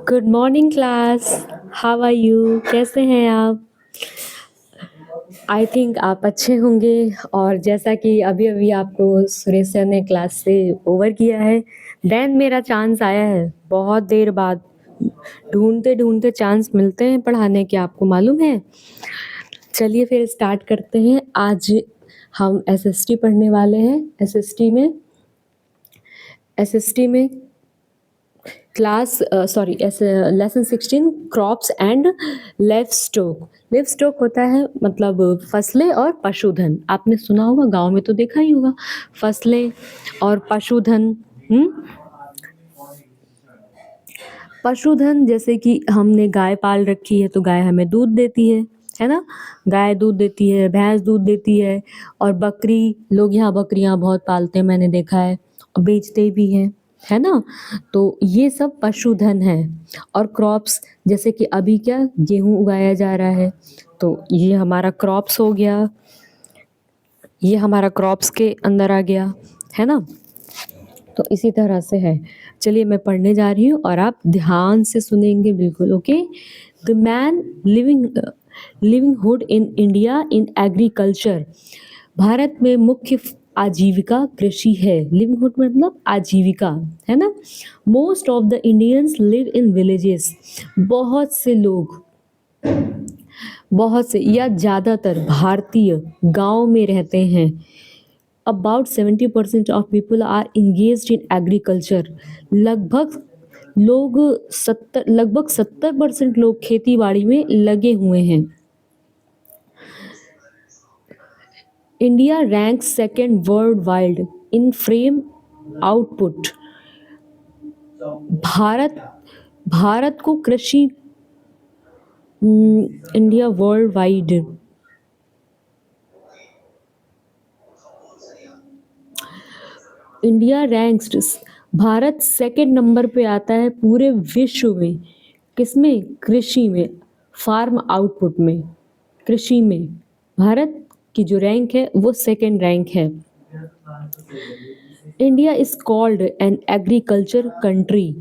Good morning class. How are you? कैसे हैं आप? आई थिंक आप अच्छे होंगे। और जैसा कि अभी अभी आपको सुरेश सर ने क्लास से ओवर किया है, देन मेरा चांस आया है बहुत देर बाद। ढूंढते ढूंढते चांस मिलते हैं पढ़ाने के, आपको मालूम है। चलिए फिर स्टार्ट करते हैं। आज हम एसएसटी पढ़ने वाले हैं। एसएसटी में class sorry lesson 16 crops and livestock. Livestock होता है मतलब फसलें और पशुधन। आपने सुना होगा, गांव में तो देखा ही होगा, फसलें और पशुधन। पशुधन जैसे कि हमने गाय पाल रखी है तो गाय हमें दूध देती है ना। गाय दूध देती है, भैंस दूध देती है। और बकरी, लोग यहाँ बकरियाँ बहुत पालते हैं, मैंने देखा है, और बेचते भी हैं, है ना। तो ये सब पशुधन है। और क्रॉप्स जैसे कि अभी क्या गेहूं उगाया जा रहा है, तो ये हमारा क्रॉप्स हो गया, ये हमारा क्रॉप्स के अंदर आ गया, है ना। तो इसी तरह से है। चलिए मैं पढ़ने जा रही हूँ और आप ध्यान से सुनेंगे बिल्कुल। Okay. The main livelihood in India in agriculture. Bharat में मुख्य आजीविका कृषि है। लिविंगहुड मतलब आजीविका, है ना। Most of the Indians live in villages. बहुत से लोग, बहुत से या ज़्यादातर भारतीय गांव में रहते हैं। About 70% of people are engaged in agriculture. लगभग 70% लोग खेती बाड़ी में लगे हुए हैं। India rank second world wide in frame output. Bharat को कृषि, India world wide, India ranks, Bharat second number पे आता है पूरे विश्व में। किसमें? कृषि में, फार्म आउटपुट में, कृषि में भारत की जो रैंक है वो सेकंड रैंक है। India is called an agriculture country.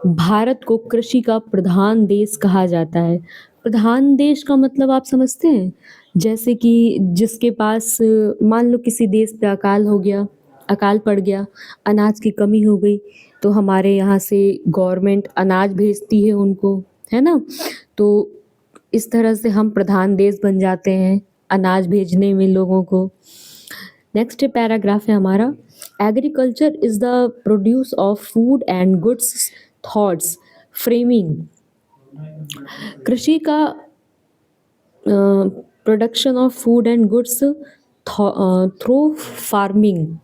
Bharat को कृषि का प्रधान देश कहा जाता है। प्रधान देश का मतलब आप समझते हैं? जैसे कि जिसके पास, मान लो किसी देश पे अकाल हो गया, अकाल पड़ गया, अनाज की कमी हो गई, तो हमारे यहाँ से गवर्नमेंट अनाज भेजती है उनको, है ना। तो इस तरह से हम प्रधान देश बन जाते हैं अनाज भेजने में लोगों को। नेक्स्ट पैराग्राफ है हमारा। Agriculture is the produce of food and goods thoughts framing. कृषि का production of food and goods through farming.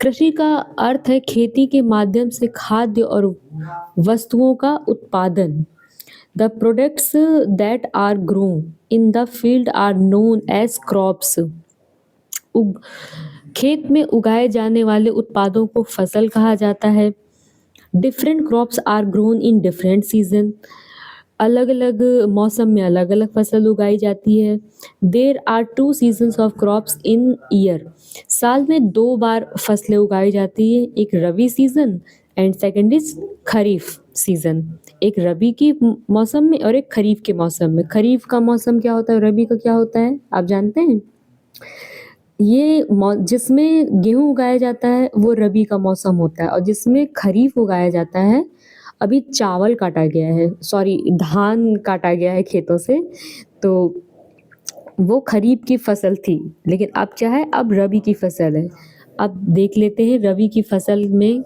कृषि का अर्थ है खेती के माध्यम से खाद्य और वस्तुओं का उत्पादन। The products that are grown in the field are known as crops. खेत में उगाए जाने वाले उत्पादों को फसल कहा जाता है। Different crops are grown in different season. अलग अलग मौसम में अलग अलग फसल उगाई जाती है। There are 2 seasons of crops in year. साल में 2 बार फसलें उगाई जाती है, एक rabi season and second is kharif season. एक रबी की मौसम में और एक खरीफ के मौसम में। खरीफ का मौसम क्या होता है, रबी का क्या होता है, आप जानते हैं? ये जिसमें गेहूं उगाया जाता है वो रबी का मौसम होता है, और जिसमें खरीफ उगाया जाता है, अभी चावल काटा गया है, सॉरी धान काटा गया है खेतों से, तो वो खरीफ की फसल थी, लेकिन अब क्या है, अब रबी की फसल है। अब देख लेते हैं रबी की फसल में।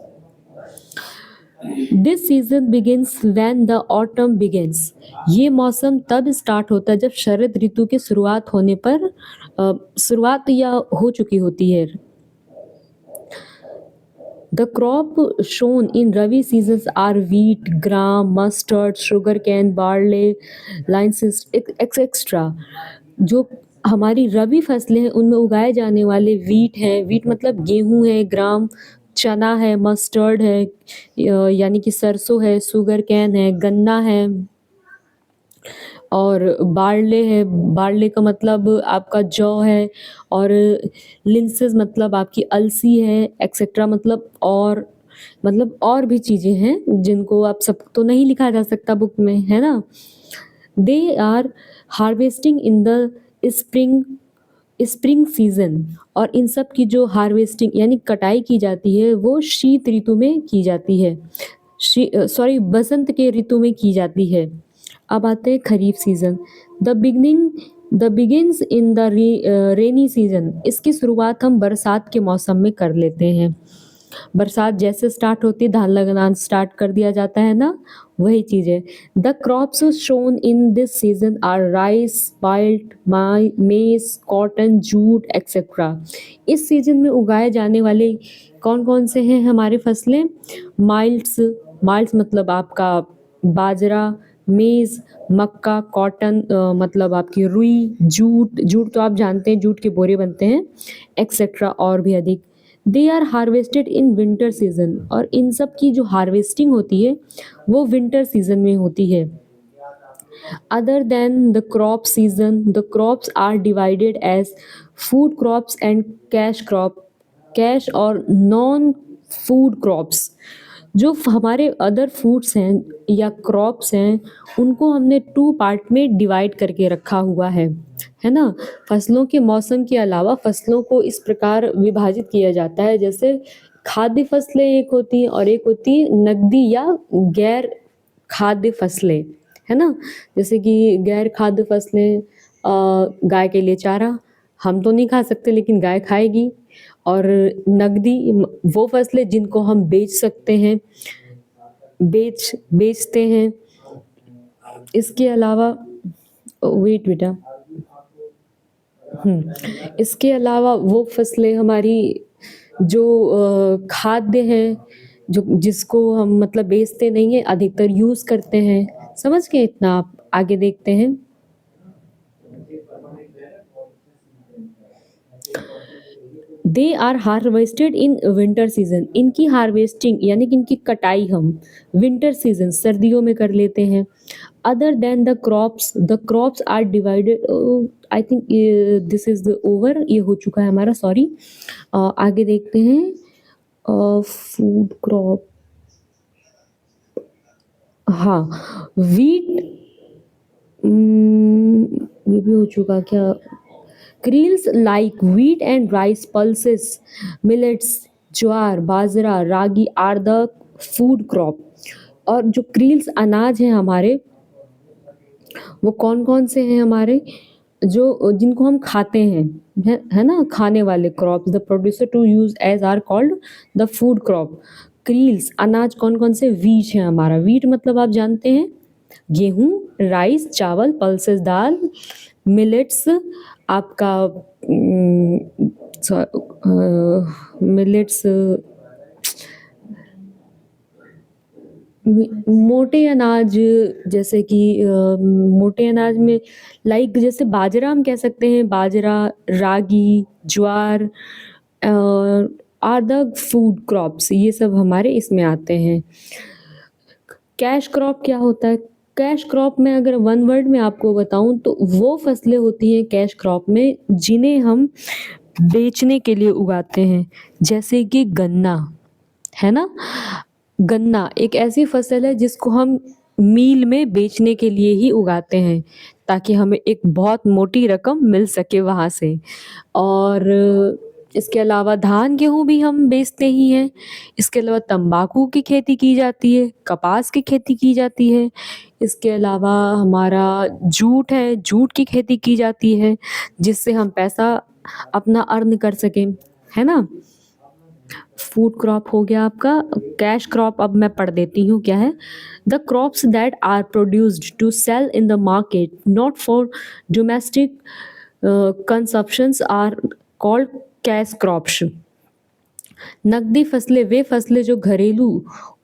This season begins when the autumn begins. ये मौसम तब स्टार्ट होता है जब शरद ऋतु की शुरुआत होने पर, शुरुआत या हो चुकी होती है। The crop shown in Rabi seasons are wheat, gram, mustard, sugarcane, barley, linseed, etc. जो हमारी रबी फसलें हैं उनमें उगाए जाने वाले वीट हैं, वीट मतलब गेहूं है, ग्राम चना है, मस्टर्ड है यानी कि सरसों है, शुगर कैन है, गन्ना है, और बार्ले है, बार्ले का मतलब आपका जौ है, और लिंसेस मतलब आपकी अलसी है, एक्सेट्रा मतलब और मतलब और भी चीज़ें हैं जिनको आप सब तो नहीं लिखा जा सकता बुक में, है ना? They are harvesting in the spring spring season, और इन सब की जो हार्वेस्टिंग यानी कटाई की जाती है वो शीत ऋतु में की जाती है, सॉरी बसंत के ऋतु में की जाती है। अब आते हैं kharif season. The begins in the rainy season, इसकी शुरुआत हम बरसात के मौसम में कर लेते हैं। बरसात जैसे स्टार्ट होती है धान लगाना स्टार्ट कर दिया जाता है ना, वही चीज़ है। The crops shown in this season are rice, malt, maize, cotton, jute etcetera. इस सीजन में उगाए जाने वाले कौन कौन से हैं हमारे फसलें? माल्ट्स, माल्ट्स मतलब आपका बाजरा, मेज़, मक्का, कॉटन मतलब आपकी रुई, जूट, जूट तो आप जानते हैं जूट के बोरे बनते हैं, एक्सेट्रा और भी अधिक। They are harvested in winter season, और इन सब की जो हार्वेस्टिंग होती है वो विंटर सीजन में होती है। Other than the crop season, the crops are divided as food crops and cash crop, cash और नॉन फूड क्रॉप्स। जो हमारे अदर फूड्स हैं या क्रॉप्स हैं उनको हमने टू पार्ट में डिवाइड करके रखा हुआ है ना? फसलों के मौसम के अलावा फसलों को इस प्रकार विभाजित किया जाता है, जैसे खाद्य फसलें एक होती हैं और एक होती है नकदी या गैर खाद्य फसलें, है ना? जैसे कि गैर खाद्य फसलें गाय के लिए चारा, हम तो नहीं खा सकते लेकिन गाय खाएगी। और नकदी वो फसलें जिनको हम बेच सकते हैं, बेचते हैं। इसके अलावा वेट बेटा, इसके अलावा वो फसलें हमारी जो खाद्य हैं, जो जिसको हम मतलब बेचते नहीं है, अधिकतर यूज़ करते हैं। समझ गए इतना? आप आगे देखते हैं। They are harvested in winter season, इनकी हार्वेस्टिंग यानी कि इनकी कटाई हम विंटर सीजन सर्दियों में कर लेते हैं। Other than the crops are divided, I think this is the over, ये हो चुका है हमारा, सॉरी। आगे देखते हैं। फूड क्रॉप, हाँ, वीट, ये भी हो चुका क्या? Cereals like wheat and rice, pulses, millets, jowar, bajra, ragi are the food crop. और जो क्रील्स अनाज हैं हमारे वो कौन कौन से हैं हमारे, जो जिनको हम खाते हैं, है ना? खाने वाले crops, the producer to use as are called the food crop. Cereals अनाज कौन कौन से? वीट है हमारा, वीट मतलब आप जानते हैं गेहूं, राइस चावल, पल्सेस दाल, मिलेट्स आपका मिलेट्स मोटे अनाज, जैसे कि मोटे अनाज में लाइक जैसे बाजरा हम कह सकते हैं, बाजरा, रागी, ज्वार आर द फूड क्रॉप्स, ये सब हमारे इसमें आते हैं। कैश क्रॉप क्या होता है? कैश क्रॉप में अगर वन वर्ड में आपको बताऊं तो वो फसलें होती हैं कैश क्रॉप में जिन्हें हम बेचने के लिए उगाते हैं, जैसे कि गन्ना, है ना? गन्ना एक ऐसी फसल है जिसको हम मील में बेचने के लिए ही उगाते हैं ताकि हमें एक बहुत मोटी रकम मिल सके वहाँ से। और इसके अलावा धान गेहूँ भी हम बेचते ही हैं। इसके अलावा तंबाकू की खेती की जाती है, कपास की खेती की जाती है। इसके अलावा हमारा जूट है, जूट की खेती की जाती है जिससे हम पैसा अपना अर्न कर सकें, है ना? फूड क्रॉप हो गया आपका। कैश क्रॉप अब मैं पढ़ देती हूँ क्या है। The crops that are produced to sell in the market not for domestic consumptions are called cash crops. नकदी फसलें वे फसलें जो घरेलू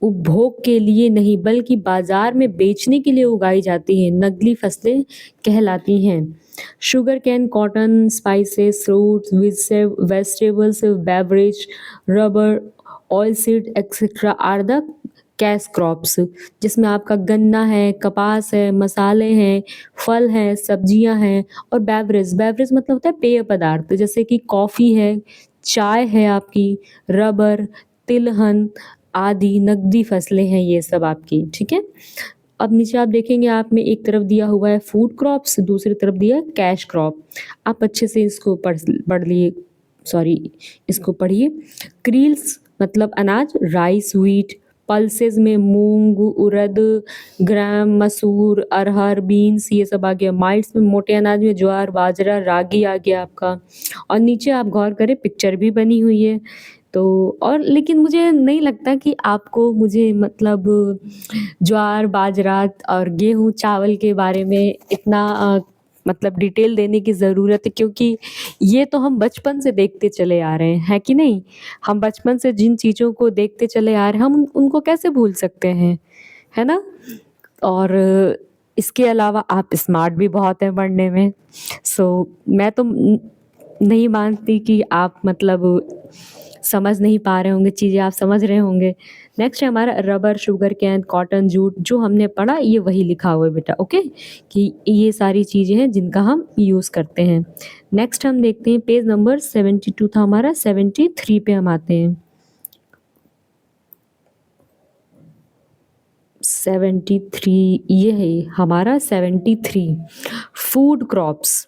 उपभोग के लिए नहीं बल्कि बाजार में बेचने के लिए उगाई जाती हैं, नकदी फसलें कहलाती हैं। Sugarcane, cotton, spices, fruits, vegetables, beverage, rubber, oil seed etcetera are the cash crops, जिसमें आपका गन्ना है, कपास है, मसाले हैं, फल हैं, सब्जियां हैं और बेवरेज, बेवरेज मतलब होता है पेय पदार्थ, जैसे कि कॉफ़ी है, चाय है आपकी, रबर, तिलहन आदि नकदी फसलें हैं ये सब आपकी, ठीक है। अब नीचे आप देखेंगे आप में एक तरफ दिया हुआ है फूड क्रॉप्स, दूसरी तरफ दिया है कैश क्रॉप। आप अच्छे से इसको पढ़ लिए, सॉरी, इसको पढ़िए। क्रील्स मतलब अनाज, राइस, व्हीट। पल्सेस में मूंग, उड़द, ग्राम, मसूर, अरहर, बीन्स ये सब आ गया। माइल्स में मोटे अनाज में ज्वार, बाजरा, रागी आ गया आपका। और नीचे आप गौर करें पिक्चर भी बनी हुई है। तो और लेकिन मुझे नहीं लगता कि आपको मुझे मतलब ज्वार, बाजरा और गेहूँ, चावल के बारे में इतना मतलब डिटेल देने की ज़रूरत है, क्योंकि ये तो हम बचपन से देखते चले आ रहे हैं, है कि नहीं? हम बचपन से जिन चीज़ों को देखते चले आ रहे हैं, हम उनको कैसे भूल सकते हैं, है ना? और इसके अलावा आप स्मार्ट भी बहुत हैं पढ़ने में। सो मैं तो नहीं मानती कि आप मतलब समझ नहीं पा रहे होंगे चीज़ें, आप समझ रहे होंगे। नेक्स्ट है हमारा rubber, sugarcane, cotton, jute. जो हमने पढ़ा ये वही लिखा हुआ है बेटा, ओके, कि ये सारी चीज़ें हैं जिनका हम यूज़ करते हैं। नेक्स्ट हम देखते हैं पेज नंबर 72 था हमारा, 73 पे हम आते हैं। 73 ये है हमारा 73 फूड क्रॉप्स।